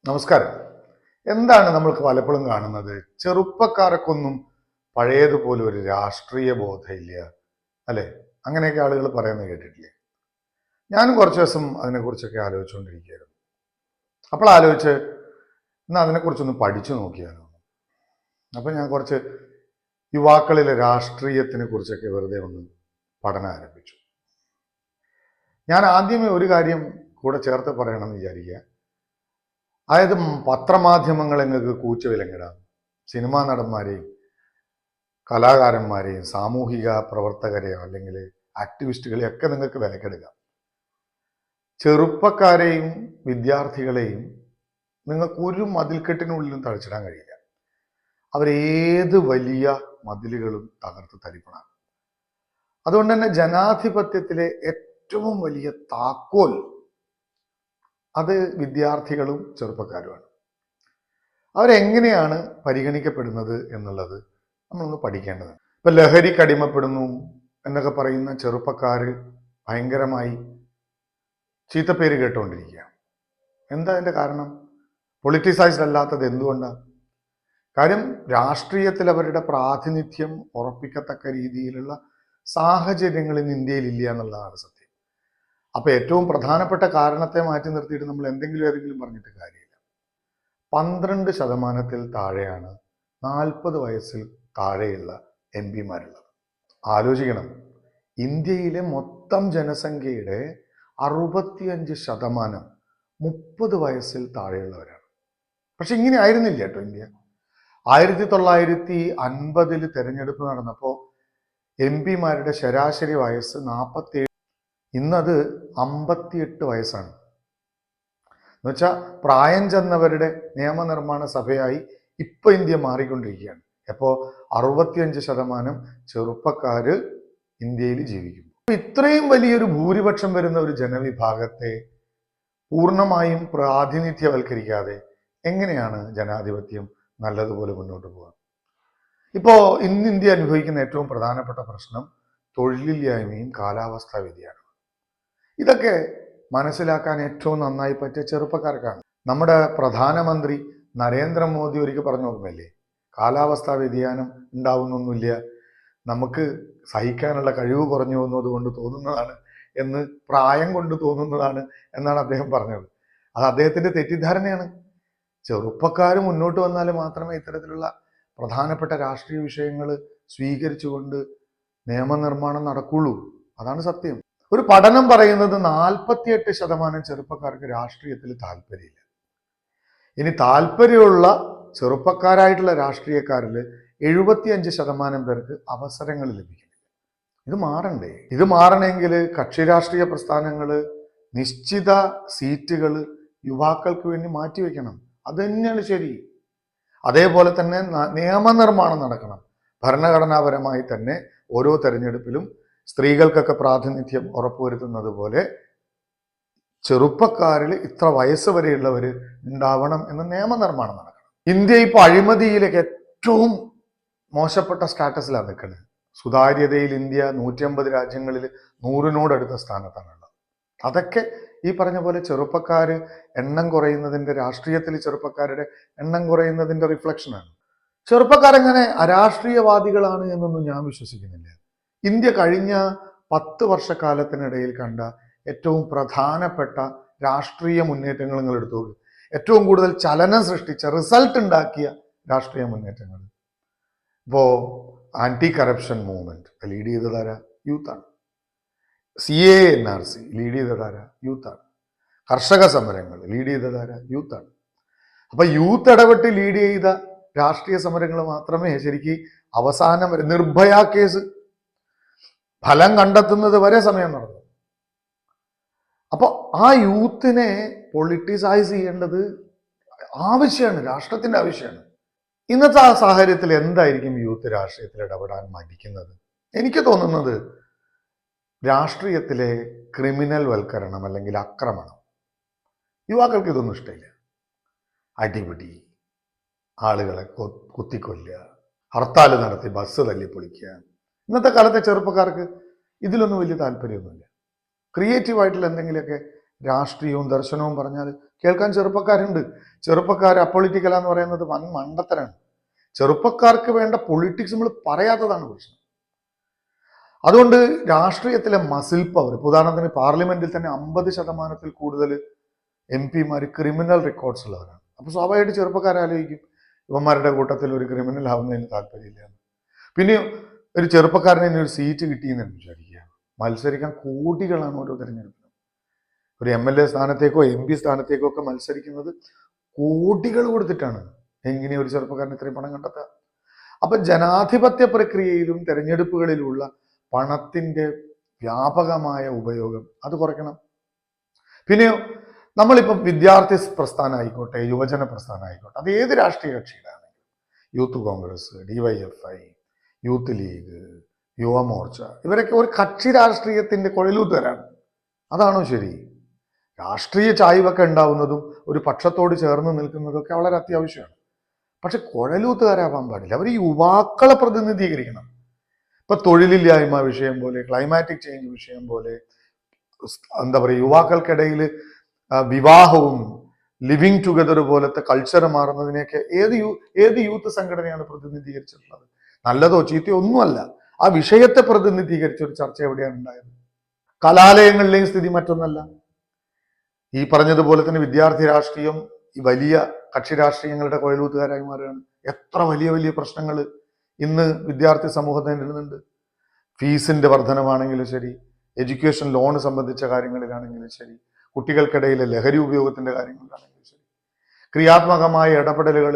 നമസ്കാരം. എന്താണ് നമ്മൾക്ക് പലപ്പോഴും കാണുന്നത്? ചെറുപ്പക്കാർക്കൊന്നും പഴയതുപോലെ ഒരു രാഷ്ട്രീയ ബോധമില്ല, അല്ലെ? അങ്ങനെയൊക്കെ ആളുകൾ പറയുന്നത് കേട്ടിട്ടില്ലേ? ഞാനും കുറച്ച് ദിവസം അതിനെക്കുറിച്ചൊക്കെ ആലോചിച്ചുകൊണ്ടിരിക്കുകയായിരുന്നു. അപ്പോൾ ആലോചിച്ച് എന്നാൽ അതിനെക്കുറിച്ചൊന്ന് പഠിച്ചു നോക്കിയാലോ. അപ്പം ഞാൻ കുറച്ച് യുവാക്കളിലെ രാഷ്ട്രീയത്തിനെ കുറിച്ചൊക്കെ വെറുതെ ഒന്ന് പഠനം ആരംഭിച്ചു. ഞാൻ ആദ്യമേ ഒരു കാര്യം കൂടെ ചേർത്ത് പറയണമെന്ന് വിചാരിക്കുക. അതായത് പത്രമാധ്യമങ്ങൾ നിങ്ങൾക്ക് കൂച്ചുവിലങ്ങിടാം, സിനിമാ നടന്മാരെയും കലാകാരന്മാരെയും സാമൂഹിക പ്രവർത്തകരെയോ അല്ലെങ്കിൽ ആക്ടിവിസ്റ്റുകളെയും ഒക്കെ നിങ്ങൾക്ക് വിലക്കെടുക്കാം. ചെറുപ്പക്കാരെയും വിദ്യാർത്ഥികളെയും നിങ്ങൾക്ക് ഒരു മതിൽക്കെട്ടിനുള്ളിലും തളിച്ചിടാൻ കഴിയില്ല. അവരേത് വലിയ മതിലുകളും തകർത്ത് തരിപ്പണാണ്. അതുകൊണ്ട് തന്നെ ജനാധിപത്യത്തിലെ ഏറ്റവും വലിയ താക്കോൽ അത് വിദ്യാർത്ഥികളും ചെറുപ്പക്കാരുമാണ്. അവരെങ്ങനെയാണ് പരിഗണിക്കപ്പെടുന്നത് എന്നുള്ളത് നമ്മളൊന്ന് പഠിക്കേണ്ടതാണ്. ഇപ്പൊ ലഹരിക്ക് അടിമപ്പെടുന്നു എന്നൊക്കെ പറയുന്ന ചെറുപ്പക്കാർ ഭയങ്കരമായി ചീത്തപ്പേര് കേട്ടുകൊണ്ടിരിക്കുകയാണ്. എന്താ അതിൻ്റെ കാരണം? പൊളിറ്റിസൈസ്ഡ് അല്ലാത്തത് എന്തുകൊണ്ടാണ്? കാര്യം രാഷ്ട്രീയത്തിൽ അവരുടെ പ്രാതിനിധ്യം ഉറപ്പിക്കത്തക്ക രീതിയിലുള്ള സാഹചര്യങ്ങൾ ഇന്ന് ഇന്ത്യയിൽ ഇല്ല എന്നുള്ളതാണ് സത്യം. അപ്പൊ ഏറ്റവും പ്രധാനപ്പെട്ട കാരണത്തെ മാറ്റി നിർത്തിയിട്ട് നമ്മൾ ഏതെങ്കിലും പറഞ്ഞിട്ട് കാര്യമില്ല. 12% താഴെയാണ് 40 വയസ്സിൽ താഴെയുള്ള MP-മാരുള്ളത്. ആലോചിക്കണം, ഇന്ത്യയിലെ മൊത്തം ജനസംഖ്യയുടെ 65% 30 വയസ്സിൽ താഴെയുള്ളവരാണ്. പക്ഷെ ഇങ്ങനെ ആയിരുന്നില്ല കേട്ടോ ഇന്ത്യ. 1950 തെരഞ്ഞെടുപ്പ് നടന്നപ്പോൾ MP-മാരുടെ ശരാശരി വയസ്സ് 47. ഇന്നത് 58 വയസ്സാണ്. എന്നുവെച്ചാൽ പ്രായം ചെന്നവരുടെ നിയമനിർമ്മാണ സഭയായി ഇപ്പൊ ഇന്ത്യ മാറിക്കൊണ്ടിരിക്കുകയാണ്. അപ്പോൾ 65% ചെറുപ്പക്കാര് ഇന്ത്യയിൽ ജീവിക്കുന്നു. ഇത്രയും വലിയൊരു ഭൂരിപക്ഷം വരുന്ന ഒരു ജനവിഭാഗത്തെ പൂർണ്ണമായും പ്രാതിനിധ്യവൽക്കരിക്കാതെ എങ്ങനെയാണ് ജനാധിപത്യം നല്ലതുപോലെ മുന്നോട്ട് പോകുക? ഇപ്പോ ഇന്ന് ഇന്ത്യ അനുഭവിക്കുന്ന ഏറ്റവും പ്രധാനപ്പെട്ട പ്രശ്നം തൊഴിലില്ലായ്മയും കാലാവസ്ഥാ വ്യതിയാനവും. ഇതൊക്കെ മനസ്സിലാക്കാൻ ഏറ്റവും നന്നായി പറ്റിയ ചെറുപ്പക്കാർക്കാണ്. നമ്മുടെ പ്രധാനമന്ത്രി നരേന്ദ്രമോദി ഒരിക്കൽ പറഞ്ഞ ഓർമ്മയില്ലേ, കാലാവസ്ഥാ വ്യതിയാനം ഉണ്ടാവുന്നൊന്നുമില്ല, നമുക്ക് സഹിക്കാനുള്ള കഴിവ് കുറഞ്ഞു വന്നത് കൊണ്ട് തോന്നുന്നതാണ് എന്ന്, പ്രായം കൊണ്ട് തോന്നുന്നതാണ് എന്നാണ് അദ്ദേഹം പറഞ്ഞത്. അത് അദ്ദേഹത്തിന്റെ തെറ്റിദ്ധാരണയാണ്. ചെറുപ്പക്കാർ മുന്നോട്ട് വന്നാൽ മാത്രമേ ഇത്തരത്തിലുള്ള പ്രധാനപ്പെട്ട രാഷ്ട്രീയ വിഷയങ്ങൾ സ്വീകരിച്ചുകൊണ്ട് നിയമനിർമ്മാണം നടക്കുള്ളൂ. അതാണ് സത്യം. ഒരു പഠനം പറയുന്നത് 48% ചെറുപ്പക്കാർക്ക് രാഷ്ട്രീയത്തിൽ താല്പര്യമില്ല. ഇനി താല്പര്യമുള്ള ചെറുപ്പക്കാരായിട്ടുള്ള രാഷ്ട്രീയക്കാരിൽ 75% പേർക്ക് അവസരങ്ങൾ ലഭിക്കുന്നില്ല. ഇത് മാറണ്ടേ? ഇത് മാറണമെങ്കിൽ കക്ഷി രാഷ്ട്രീയ പ്രസ്ഥാനങ്ങൾ നിശ്ചിത സീറ്റുകൾ യുവാക്കൾക്ക് വേണ്ടി മാറ്റിവെക്കണം. അത് തന്നെയാണ് ശരി. അതേപോലെ തന്നെ നിയമനിർമ്മാണം നടക്കണം. ഭരണഘടനാപരമായി തന്നെ ഓരോ തെരഞ്ഞെടുപ്പിലും സ്ത്രീകൾക്കൊക്കെ പ്രാതിനിധ്യം ഉറപ്പുവരുത്തുന്നത് പോലെ ചെറുപ്പക്കാരിൽ ഇത്ര വയസ്സ് വരെയുള്ളവർ ഉണ്ടാവണം എന്ന നിയമനിർമ്മാണം നടക്കണം. ഇന്ത്യ ഇപ്പോൾ അഴിമതിയിലേക്ക് ഏറ്റവും മോശപ്പെട്ട സ്റ്റാറ്റസിലാണ് നിൽക്കുന്നത്. സുതാര്യതയിൽ ഇന്ത്യ 150 രാജ്യങ്ങളിൽ 100-നോടടുത്ത സ്ഥാനത്താണുള്ളത്. അതൊക്കെ ഈ പറഞ്ഞ പോലെ ചെറുപ്പക്കാർ എണ്ണം കുറയുന്നതിൻ്റെ, രാഷ്ട്രീയത്തിൽ ചെറുപ്പക്കാരുടെ എണ്ണം കുറയുന്നതിൻ്റെ റിഫ്ലക്ഷനാണ്. ചെറുപ്പക്കാരെങ്ങനെ അരാഷ്ട്രീയവാദികളാണ് എന്നൊന്നും ഞാൻ വിശ്വസിക്കുന്നില്ല. ഇന്ത്യ കഴിഞ്ഞ 10 വർഷക്കാലത്തിനിടയിൽ കണ്ട ഏറ്റവും പ്രധാനപ്പെട്ട രാഷ്ട്രീയ മുന്നേറ്റങ്ങൾ നിങ്ങൾ എടുത്തു നോക്കുക. ഏറ്റവും കൂടുതൽ ചലനം സൃഷ്ടിച്ച, റിസൾട്ട് ഉണ്ടാക്കിയ രാഷ്ട്രീയ മുന്നേറ്റങ്ങൾ. ഇപ്പോൾ ആന്റി കറപ്ഷൻ മൂവ്മെന്റ് ലീഡ് ചെയ്തതാരാ? യൂത്താണ്. CAA NRC ലീഡ് ചെയ്തതാരാ? യൂത്താണ്. കർഷക സമരങ്ങൾ ലീഡ് ചെയ്തതാരാ? യൂത്താണ്. അപ്പൊ യൂത്ത് ഇടപെട്ട് ലീഡ് ചെയ്ത രാഷ്ട്രീയ സമരങ്ങൾ മാത്രമേ ശരിക്കും അവസാനം വരെ, നിർഭയ കേസ് ഫലം കണ്ടെത്തുന്നത് വരെ സമയം നടന്നു. അപ്പൊ ആ യൂത്തിനെ പൊളിറ്റിസൈസ് ചെയ്യേണ്ടത് ആവശ്യമാണ്, രാഷ്ട്രത്തിന്റെ ആവശ്യമാണ്. ഇന്നത്തെ ആ സാഹചര്യത്തിൽ എന്തായിരിക്കും യൂത്ത് രാഷ്ട്രീയത്തിൽ ഇടപെടാൻ മടിക്കുന്നത്? എനിക്ക് തോന്നുന്നത് രാഷ്ട്രീയത്തിലെ ക്രിമിനൽ വൽക്കരണം അല്ലെങ്കിൽ ആക്രമണം. യുവാക്കൾക്ക് ഇതൊന്നും ഇഷ്ടമില്ല. അടിപിടി, ആളുകളെ കുത്തിക്കൊല്ലുക, ഹർത്താൽ നടത്തി ബസ് തല്ലിപ്പൊളിക്കുക. ഇന്നത്തെ കാലത്തെ ചെറുപ്പക്കാർക്ക് ഇതിലൊന്നും വലിയ താല്പര്യമൊന്നുമില്ല. ക്രിയേറ്റീവായിട്ടുള്ള എന്തെങ്കിലുമൊക്കെ രാഷ്ട്രീയവും ദർശനവും പറഞ്ഞാൽ കേൾക്കാൻ ചെറുപ്പക്കാരുണ്ട്. ചെറുപ്പക്കാർ അപ്പൊളിറ്റിക്കലാന്ന് പറയുന്നത് വൻ മണ്ടത്തരാണ്. ചെറുപ്പക്കാർക്ക് വേണ്ട പൊളിറ്റിക്സ് നമ്മൾ പറയാത്തതാണ് പ്രശ്നം. അതുകൊണ്ട് രാഷ്ട്രീയത്തിലെ മസിൽ പവർ, ഉദാഹരണത്തിന് പാർലമെന്റിൽ തന്നെ 50% കൂടുതൽ MP ക്രിമിനൽ റെക്കോർഡ്സ് ഉള്ളവരാണ്. അപ്പൊ സ്വാഭാവികമായിട്ട് ചെറുപ്പക്കാരാലോചിക്കും ഇവന്മാരുടെ കൂട്ടത്തിൽ ഒരു ക്രിമിനൽ ആവുന്നതിന് താല്പര്യമില്ല. പിന്നെ ഒരു ചെറുപ്പക്കാരനെ ഒരു സീറ്റ് കിട്ടിയെന്ന് വിചാരിക്കുക, മത്സരിക്കാൻ കോടികളാണ് ഓരോ തെരഞ്ഞെടുപ്പിനും. ഒരു MLA സ്ഥാനത്തേക്കോ MP സ്ഥാനത്തേക്കോ ഒക്കെ മത്സരിക്കുന്നത് കോടികൾ കൊടുത്തിട്ടാണ്. എങ്ങനെ ഒരു ചെറുപ്പക്കാരന് ഇത്രയും പണം കണ്ടെത്തുക? അപ്പൊ ജനാധിപത്യ പ്രക്രിയയിലും തെരഞ്ഞെടുപ്പുകളിലുള്ള പണത്തിന്റെ വ്യാപകമായ ഉപയോഗം അത് കുറയ്ക്കണം. പിന്നെയോ നമ്മളിപ്പം വിദ്യാർത്ഥി പ്രസ്ഥാനമായിക്കോട്ടെ, യുവജന പ്രസ്ഥാനമായിക്കോട്ടെ, അത് ഏത് രാഷ്ട്രീയ കക്ഷിയിലാണെങ്കിലും, youth Congress, DYFI, youth league, Yuvamorcha, ഇവരൊക്കെ ഒരു കക്ഷി രാഷ്ട്രീയത്തിന്റെ കുഴലൂത്തരാണ്. അതാണോ ശരി? രാഷ്ട്രീയ ചായ്വൊക്കെ ഉണ്ടാവുന്നതും ഒരു പക്ഷത്തോട് ചേർന്ന് നിൽക്കുന്നതും ഒക്കെ വളരെ അത്യാവശ്യമാണ്. പക്ഷെ കുഴലൂത്തുകാരാവാൻ പാടില്ല. അവർ യുവാക്കളെ പ്രതിനിധീകരിക്കണം. ഇപ്പൊ തൊഴിലില്ലായ്മ വിഷയം പോലെ, ക്ലൈമാറ്റിക് ചേഞ്ച് വിഷയം പോലെ, എന്താ പറയുക, യുവാക്കൾക്കിടയിൽ വിവാഹവും ലിവിങ് ടുഗദർ പോലത്തെ കൾച്ചർ മാറുന്നതിനെയൊക്കെ ഏത് യൂത്ത് സംഘടനയാണ് പ്രതിനിധീകരിച്ചിട്ടുള്ളത്? നല്ലതോ ചീത്തയോ ഒന്നുമല്ല. ആ വിഷയത്തെ പ്രതിനിധീകരിച്ച ഒരു ചർച്ച എവിടെയാണ് ഉണ്ടായത്? കലാലയങ്ങളിലെയും സ്ഥിതി മറ്റൊന്നല്ല. ഈ പറഞ്ഞതുപോലെ തന്നെ വിദ്യാർത്ഥി രാഷ്ട്രീയം ഈ വലിയ കക്ഷി രാഷ്ട്രീയങ്ങളുടെ കുഴലൂത്തുകാരായി മാറുകയാണ്. എത്ര വലിയ വലിയ പ്രശ്നങ്ങൾ ഇന്ന് വിദ്യാർത്ഥി സമൂഹത്തിൽ നിന്നുണ്ട്. ഫീസിന്റെ വർധനമാണെങ്കിലും ശരി, എഡ്യൂക്കേഷൻ ലോൺ സംബന്ധിച്ച കാര്യങ്ങളിലാണെങ്കിലും ശരി, കുട്ടികൾക്കിടയിലെ ലഹരി ഉപയോഗത്തിന്റെ കാര്യങ്ങളിലാണെങ്കിലും ശരി, ക്രിയാത്മകമായ ഇടപെടലുകൾ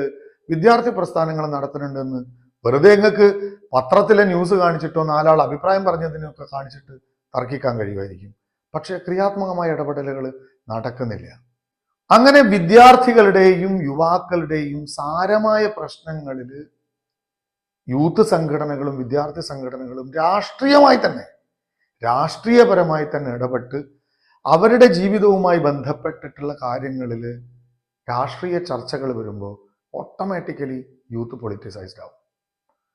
വിദ്യാർത്ഥി പ്രസ്ഥാനങ്ങൾ നടത്തുന്നുണ്ടെന്ന് വെറുതെ നിങ്ങൾക്ക് പത്രത്തിലെ ന്യൂസ് കാണിച്ചിട്ടോ 4 ആൾ അഭിപ്രായം പറഞ്ഞതിനൊക്കെ കാണിച്ചിട്ട് തർക്കിക്കാൻ കഴിയുമായിരിക്കും. പക്ഷെ ക്രിയാത്മകമായ ഇടപെടലുകൾ നടക്കുന്നില്ല. അങ്ങനെ വിദ്യാർത്ഥികളുടെയും യുവാക്കളുടെയും സാരമായ പ്രശ്നങ്ങളിൽ യൂത്ത് സംഘടനകളും വിദ്യാർത്ഥി സംഘടനകളും രാഷ്ട്രീയപരമായി തന്നെ ഇടപെട്ട് അവരുടെ ജീവിതവുമായി ബന്ധപ്പെട്ടിട്ടുള്ള കാര്യങ്ങളിൽ രാഷ്ട്രീയ ചർച്ചകൾ വരുമ്പോൾ ഓട്ടോമാറ്റിക്കലി യൂത്ത് പൊളിറ്റിസൈസ്ഡ് ആവും.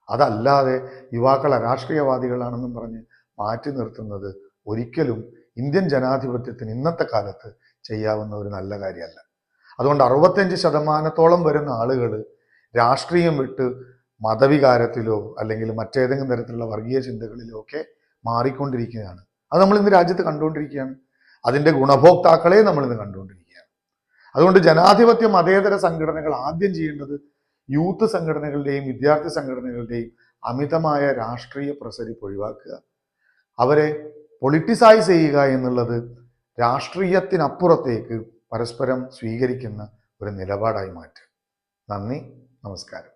അതല്ലാതെ യുവാക്കൾ അരാഷ്ട്രീയവാദികളാണെന്നും പറഞ്ഞ് മാറ്റി നിർത്തുന്നത് ഒരിക്കലും ഇന്ത്യൻ ജനാധിപത്യത്തിന് ഇന്നത്തെ കാലത്ത് ചെയ്യാവുന്ന ഒരു നല്ല കാര്യമല്ല. അതുകൊണ്ട് 65% വരുന്ന ആളുകൾ രാഷ്ട്രീയം വിട്ട് മതവികാരത്തിലോ അല്ലെങ്കിൽ മറ്റേതെങ്കിലും തരത്തിലുള്ള വർഗീയ ചിന്തകളിലോ ഒക്കെ മാറിക്കൊണ്ടിരിക്കുകയാണ്. അത് നമ്മൾ ഇന്ന് രാജ്യത്ത് കണ്ടുകൊണ്ടിരിക്കുകയാണ്. അതിൻ്റെ ഗുണഭോക്താക്കളെ നമ്മൾ ഇന്ന് കണ്ടുകൊണ്ടിരിക്കുകയാണ്. അതുകൊണ്ട് ജനാധിപത്യ മതേതര സംഘടനകൾ ആദ്യം ചെയ്യേണ്ടത് യൂത്ത് സംഘടനകളുടെയും വിദ്യാർത്ഥി സംഘടനകളുടെയും അമിതമായ രാഷ്ട്രീയ പ്രസരിപ്പ് ഒഴിവാക്കുക. അവരെ പൊളിറ്റിസൈസ് ചെയ്യുക എന്നുള്ളത് രാഷ്ട്രീയത്തിനപ്പുറത്തേക്ക് പരസ്പരം സ്വീകരിക്കുന്ന ഒരു നിലപാടായി മാറ്റുക. നന്ദി, നമസ്കാരം.